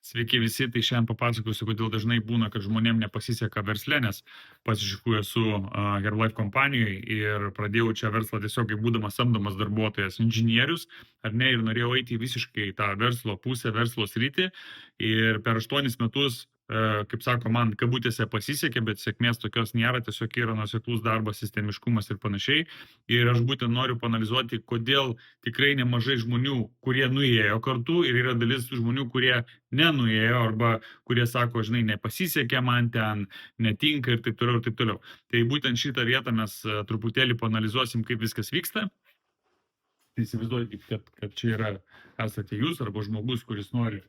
Sveiki visi, tai šiandien papasakosiu, kodėl dažnai būna, kad žmonėm nepasiseka versle, nes pats iš tikrųjų esu Herbalife kompanijoje ir pradėjau čia verslą tiesiog kaip būdamas samdomas darbuotojas, inžinierius, ar ne, ir norėjau eiti visiškai į tą verslo pusę, verslo sritį ir per 8 metus, kaip sako, man kabutėse pasisekė, bet sėkmės tokios nėra, tiesiog yra nuoseklus darbas, sistemiškumas ir panašiai. Ir aš būtent noriu panalizuoti, kodėl tikrai nemažai žmonių, kurie nuėjo kartu ir yra dalis žmonių, kurie nenuėjo arba kurie sako, žinai, nepasisekė man ten, netinka ir taip toliau ir taip toliau. Tai būtent šitą vietą mes truputėlį panalizuosim, kaip viskas vyksta. Tai įsivaizduokit, kad čia yra, esate jūs arba žmogus, kuris nori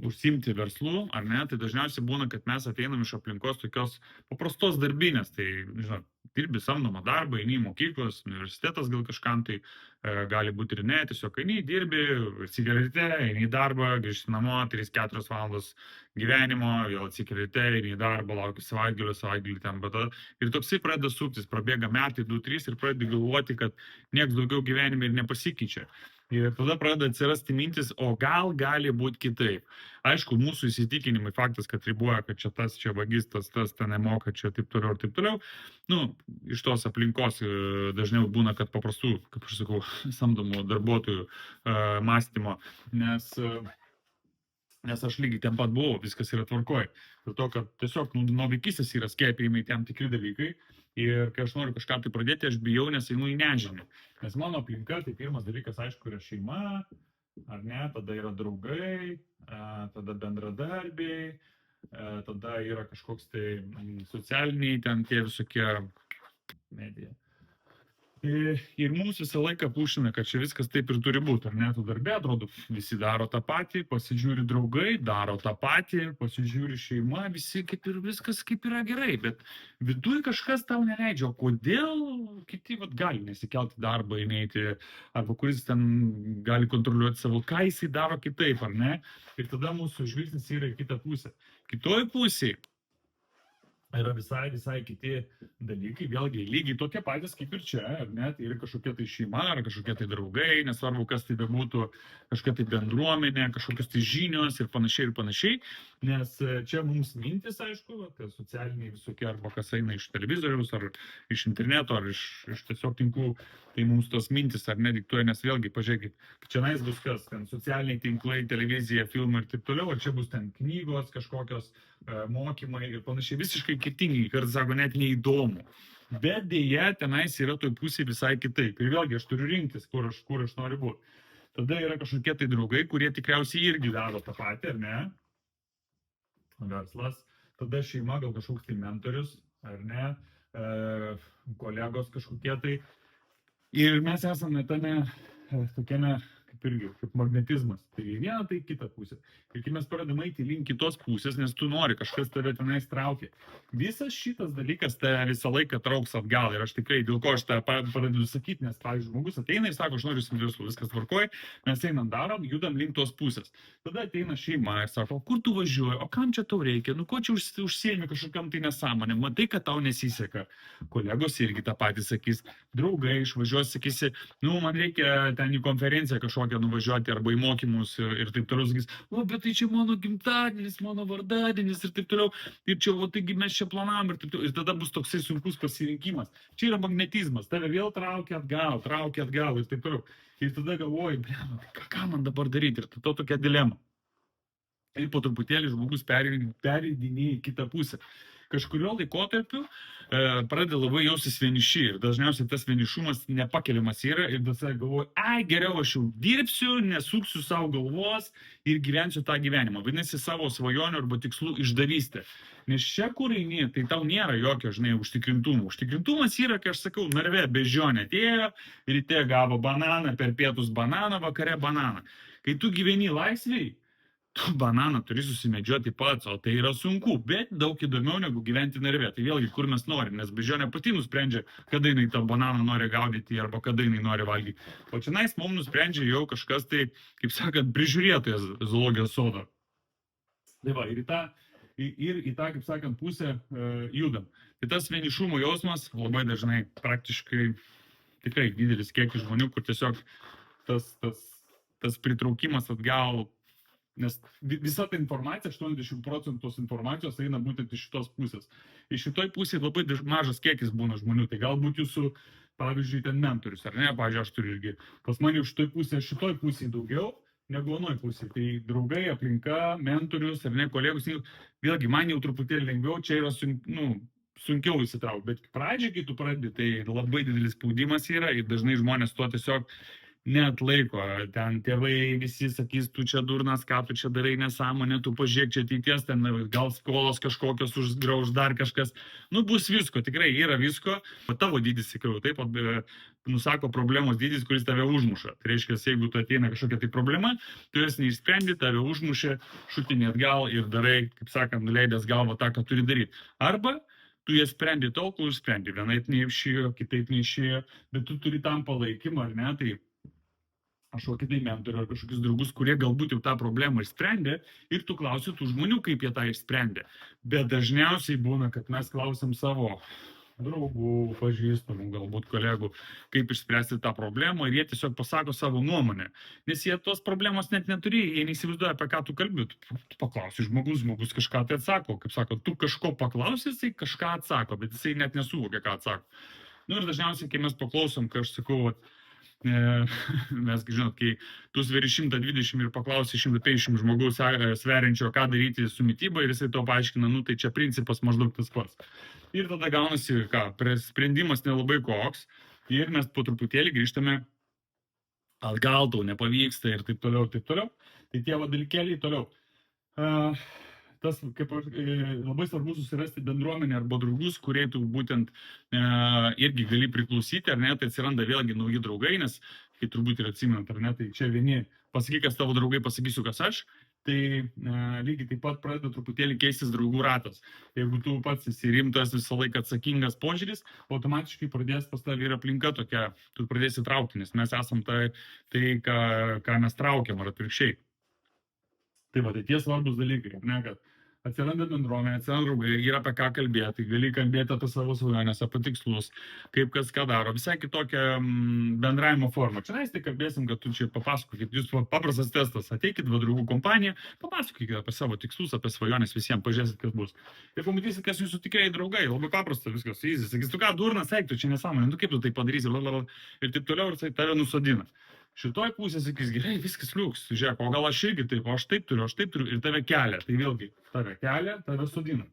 užsimti verslu, ar ne, tai dažniausiai būna, kad mes ateinam iš aplinkos tokios paprastos darbinės, tai, žinot, dirbi samdomą darbą, eini į mokyklos, universitetas gal kažkam, tai gali būti ir ne, tiesiog eini, dirbi, atsikeli, eini į darbą, grįžti namo, 3-4 valandos gyvenimo, vėl atsikeli, eini į darbą, lauki savaitgalį ten, bet ir toksai pradeda suktis, prabėga metai, 2-3 ir pradedi galvoti, kad nieks daugiau gyvenime ir nepasikeičia. Ir tada pradeda atsirasti mintis, o gal gali būti kitaip. Aišku, mūsų įsitikinimai, faktas, kad riboja, kad čia tas, čia vagis, tas ten nemoka, čia taip toliau ir taip toliau. Nu, iš tos aplinkos dažniau būna, kad paprastų, kaip aš sakau, samdomų darbuotojų mąstymo, nes aš lygiai ten pat buvau, viskas yra tvarkoj. Dėl to, kad tiesiog nuo vaikystės yra skiepijimai tam tikri dalykai ir kai aš noriu kažką tai pradėti, aš bijau, nes einu į nežinią. Nes mano aplinka, tai pirmas dalykas, aišku, yra šeima, ar ne, tada yra draugai, tada bendradarbiai, tada yra kažkoks tai socialiniai, ten tie visokie medija. Ir mums visą laiką pušina, kad čia viskas taip ir turi būti, ar ne, tu darbė, atrodo, visi daro tą patį, pasižiūri draugai, daro tą patį, pasižiūri šeima, visi kaip ir viskas kaip yra gerai, bet viduje kažkas tau neleidžia, o kodėl kiti gali nesikelti darbą, įneiti, arba kuris ten gali kontroliuoti savo, ką jisai daro kitaip, ar ne, ir tada mūsų žvilgsnis yra į kitą pusę. Kitoj pusėje yra visai kiti dalykai, vėlgi lygiai tokie patys kaip ir čia, ar ne, tai yra kažkokia tai šeima, ar kažkokie tai draugai, nesvarbu, kas tai bebūtų, kažkokia tai bendruomenė, kažkokios tai žinios ir panašiai, nes čia mums mintis, aišku, tai socialiniai visokie, arba kas eina iš televizoriaus, ar iš interneto, ar iš tiesiog tinklų, tai mums tos mintis ar nediktuoja, nes vėlgi, pažiūrėkit, čia nais bus kas, ten socialiniai tinklai, televizija, filmai ir taip toliau, ar čia bus ten knygos, kažkokios mokymai ir panašiai, visiškai skirtingi, kartais sako, net neįdomu. Bet dėja, tenais yra toj pusėje visai kitaip. Ir vėlgi, aš turiu rinktis, kur aš noriu būti. Tada yra kažkokie tai draugai, kurie tikriausiai irgi daro tą patį, ar ne? Verslas. Tada šeima, gal kažkoks tai mentorius, ar ne? Kolegos kažkokie tai. Ir mes esame tame tokiame, kaip magnetizmas. Tai viena, tai kita pusė. Ir kai mes pradedame eiti link kitos pusės, nes tu nori, kažkas tave tenais traukia. Visas šitas dalykas tave visą laiką trauks atgal. Ir aš tikrai, dėl ko aš tą pradedu sakyti, nes, pavyzdžiui, žmogus ateina ir sako, aš noriu verslu, viskas tvarkoja, mes einam darom, judam link tos pusės. Tada ateina šeima ir sako, kur tu važiuoji, o kam čia tau reikia, nu ko čia užsiemi kažkokiam tai nesąmonė, matai, kad tau nesiseka. Kolegos irgi tą patį sakys, draugai išvažiuos, sakysi, nu, man reikia ten į konferenciją kažkokią nuvažiuoti arba į mokymus ir taip toliau, sakys, o, bet tai čia mano gimtadienis, mano vardadienis ir taip toliau, ir čia, o taigi mes čia planavom ir taip toliau, ir tada bus toksai sunkus pasirinkimas. Čia yra magnetizmas, tave vėl traukia atgal ir taip toliau. Ir tada galvoji, ką man dabar daryti, ir tada tokia dilema. Ir po truputėlį žmogus pereidinėja į kitą pusę. Kažkurio laikotarpiu pradeda labai jausis vieniši ir dažniausiai tas vienišumas nepakeliamas yra ir tada galvoju, geriau aš jau dirbsiu, nesuksiu savo galvos ir gyvensiu tą gyvenimą. Vadinasi, savo svajonių arba tikslų išdavystę. Nes čia, kur eini, tai tau nėra jokio, žinai, užtikrintumo. Užtikrintumas yra, kai aš sakau, narve bežionė atėjo, ryte gavo bananą, per pietus bananą, vakare bananą. Kai tu gyveni laisviai, tu bananą turi susimedžioti pats, o tai yra sunku, bet daug įdomiau negu gyventi narve. Tai vėlgi, kur mes norim, nes bežionė pati nusprendžia, kada jinai tą bananą nori gaudyti arba kada jinai nori valgyti. O čia nais mums nusprendžia jau kažkas tai, kaip sakant, prižiūrėtojas zoologijos sodo. Tai va, ir į tą, kaip sakant, pusę judam. Tai tas vienišumo jausmas labai dažnai, praktiškai, tikrai didelis kiekis žmonių, kur tiesiog tas pritraukimas atgal Nes visa ta informacija, 80% tos informacijos eina būtent iš šitos pusės. Iš šitoj pusėje labai mažas kiekis būna žmonių. Tai galbūt jūsų, pavyzdžiui, ten mentorius, ar ne? Pavyzdžiui, aš turiu irgi. Pas mane šitoj pusėje daugiau negu anoj pusėje. Tai draugai, aplinka, mentorius, ar ne, kolegus. Vėlgi, man jau truputėlį lengviau, čia yra sunkiau įsitraukti. Bet pradžiai, kai tu pradedi, tai labai didelis spaudimas yra ir dažnai žmonės to tiesiog neatlaiko. Ten tėvai visi sakys, tu čia durnas, ką tu čia darai, nesąmonė, tu pažiūrėk čia ateities, ten gal skolos kažkokios užgrauž dar kažkas. Nu, bus visko, tikrai yra visko. O tavo dydis, sakiau, taip, nusako problemos dydis, kuris tave užmuša. Tai reiškia, jeigu tu ateina kažkokia tai problema, tu jas neišsprendi, tave užmušė, šutinė atgal ir darai, kaip sakant, nuleidęs galvą tą, ką turi daryti. Arba tu jas sprendi tol, kol išsprendi. Vienaip neišėjo, kitaip neišėjo, bet tu turi tam palaikymą, ar ne? Tai kažkokį tai mentorių ar kažkokius draugus, kurie galbūt jau tą problemą išsprendė ir tu klausi tų žmonių, kaip jie tą išsprendė. Bet dažniausiai būna, kad mes klausim savo draugų, pažįstamų, galbūt kolegų, kaip išspręsti tą problemą ir jie tiesiog pasako savo nuomonę. Nes jie tos problemos net neturėjo, jie neįsivaizduoja, apie ką tu kalbi. Tu paklausi žmogus kažką tai atsako. Kaip sako, tu kažko paklausi, jisai kažką atsako, bet jisai net nesuvokia, ką atsako. Nu ir dažniausiai, kai mes paklausom, kai aš sakau, mes, žinot, kai tu sveri 120 ir paklausi 150 žmogaus sveriančio, ką daryti su mityba ir jisai to paaiškina, nu tai čia principas maždaug tas pats. Ir tada gaunasi, sprendimas nelabai koks ir mes po truputėlį grįžtame atgal, tau nepavyksta ir taip toliau, taip toliau. Tai tie dalykėliai toliau. Tas, kaip labai svarbu susirasti bendruomenę arba draugus, kurie tu būtent irgi gali priklausyti, ar ne, tai atsiranda vėlgi nauji draugai, nes, kai turbūt ir atsimenat, ar ne, tai čia vieni pasakyk, kas tavo draugai, pasakysiu, kas aš, tai lygiai taip pat pradeda truputėlį keistis draugų ratas. Jeigu tu pats esi rimtas, visą laiką atsakingas požiūris, automatiškai pradės pas tavį ir aplinka tokia, tu pradėsi traukti, nes mes esam tai ką mes traukiam, ar atvirkščiai. Tai va, tai tie svarbus dalykai, ne, kad atsiranda bendruomenė, atsiranda draugai, yra apie ką kalbėti, gali kalbėti apie savo svajonės, apie tikslus, kaip kas ką daro, visai kitokią bendravimo formą. Čia tai kalbėsim, kad tu čia papasakokit, jūs paprastas testas, ateikit draugų kompaniją, papasakokit apie savo tikslus, apie svajonės visiems, pažiūrėsit, kas bus. Ir pamatysit, kas jūsų tikrieji draugai, labai paprasta viskas, easy. Sakys, tu ką, durnas, eik, tu čia nesąmonė, tu kaip tu tai padarysi, ir taip toliau, ir tai tave nusodina. Šitoj pusė sakys, gerai, viskas liuks, žiūrėk, o gal aš irgi taip, o aš taip turiu, ir tave kelia. Tai vėlgi, tave kelia, tave sodina.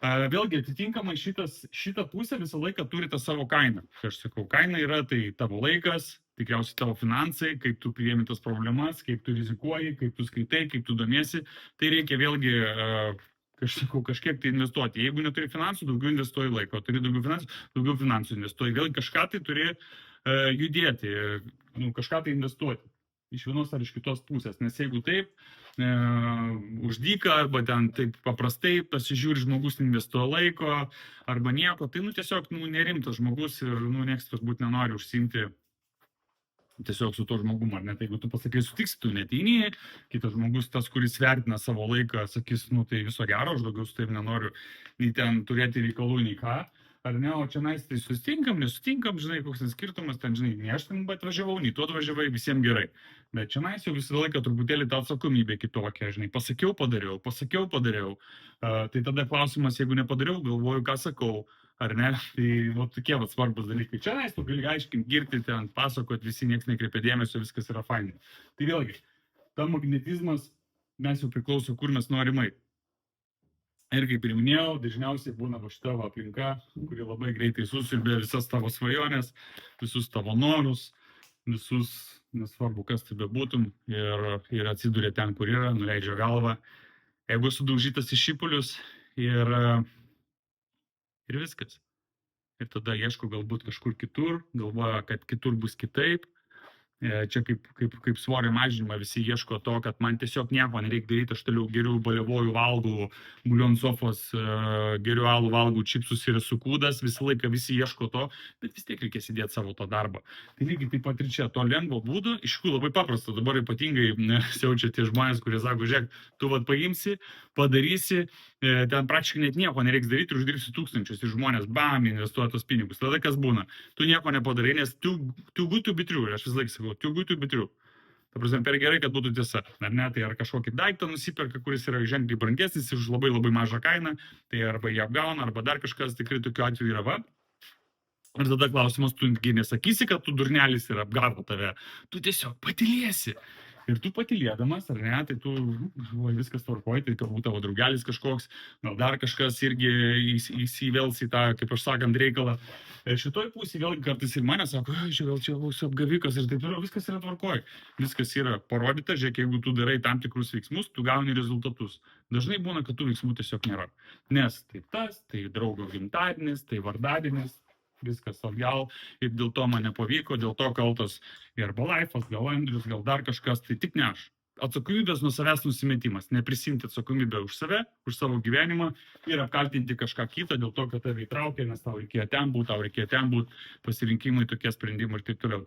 Vėlgi, atitinkamai šitą pusę visą laiką turi tą savo kainą. Kai aš sakau, kaina yra tai tavo laikas, tikriausiai tavo finansai, kaip tu priimi tas problemas, kaip tu rizikuoji, kaip tu skaitai, kaip tu domiesi. Tai reikia vėlgi, kažkiek tai investuoti. Jeigu neturi finansų, daugiau investuoji laiko. Turi daugiau finansų investuoji. Vėlgi kažką tai turi judėti, kažką tai investuoti iš vienos ar iš kitos pusės, nes jeigu taip už dyką arba ten taip paprastai pasižiūri žmogus investuoja laiko arba nieko, tai tiesiog nerimtas žmogus ir nieks turbūt nenori užsiimti tiesiog su to žmogum, ar ne, tai jeigu tu pasakai sutiksi, tu neteini, kitas žmogus, tas, kuris vertina savo laiką, sakys, tai viso gero, aš daugiau su taip nenoriu nei ten turėti reikalų, nei ką. Ar ne, o čia nais tai susitinkam, nesutinkam, žinai, koks nesskirtumas, ten, žinai, ne aš ten atvažiavau, nei tu atvažiavai, visiems gerai. Bet čia nais jau visą laiką truputėlį ta atsakomybė kitokia, žinai, pasakiau, padariau. Tai tada klausimas, jeigu nepadariau, galvoju, ką sakau, ar ne, tai tokie svarbus dalykai. Čia nais tu gali aiškinti, girti ten, pasakoti, visi nieks nekreipia dėmesio, viskas yra fainai. Tai vėlgi, ta magnetizmas, mes jau priklauso, kur mes norime. Ir kaip ir minėjau, dažniausiai būna tavo aplinka, kuri labai greitai susiurbė visas tavo svajonės, visus tavo norus, visus, nesvarbu, kas tai bebūtum, ir atsiduria ten, kur yra, nuleidžia galvą, jeigu sudaužytas į šipulius ir viskas. Ir tada ieško galbūt kažkur kitur, galvoja, kad kitur bus kitaip. Čia kaip svorio mažinimą visi ieško to, kad man tiesiog nieko nereikia daryti, aš toliau geriau baliavoju, valgau, guliu ant sofos, geriu alų, valgau čipsus ir esu kūdas, visą laiką visi ieško to, bet vis tiek reikės įdėti savo to darbą. Tai lygiai taip pat ir čia to lengvo būdo, iš tikrųjų labai paprasta, dabar ypatingai siaučia tie žmonės, kurie sako, žiūrėk, tu paimsi, padarysi, ten praktiškai net nieko nereiks daryti ir uždirbsi tūkstančius ir žmonės bam, investuoja tos pinigus. Tada kas būna? Tu nieko nepadarai, nes too good to be true, aš vis laik sakau, too good to be true. Ta prasme, per gerai, kad būtų tiesa. Ar ne, tai ar kažkokį daiktą nusiperka, kuris yra ženkliai brangesnis už labai labai mažą kainą, tai arba jie apgauna, arba dar kažkas, tikrai tokiu atveju yra va. Ir tada klausimas, tu nesakysi, kad tu durnelis ir apgavo tave, tu tiesiog patylėsi. Ir tu patylėdamas, ar ne, tai tu, viskas tvarkoji, tai galbūt tavo draugelis kažkoks, gal dar kažkas irgi įsivels į tą, kaip aš sakant, reikalą. Ir šitoj pusėje vėlgi kartais ir mane sako, gal čia būsiu apgavikas ir taip toliau, viskas yra tvarkoji. Viskas yra parodyta, žiūrėk, jeigu tu darai tam tikrus veiksmus, tu gauni rezultatus. Dažnai būna, kad tų veiksmų tiesiog nėra. Nes tai tas, tai draugo gimtadienis, tai vardadienis. Viskas atgal ir dėl to man nepavyko, dėl to kaltas ir Herbalife, gal Andrius, gal dar kažkas, tai tik ne aš. Atsakomybės nuo savęs nusimetimas, neprisimti atsakomybę už save, už savo gyvenimą ir apkaltinti kažką kitą dėl to, kad tave įtraukė, nes tau reikėjo ten būti, pasirinkimai, tokie sprendimai ir taip toliau.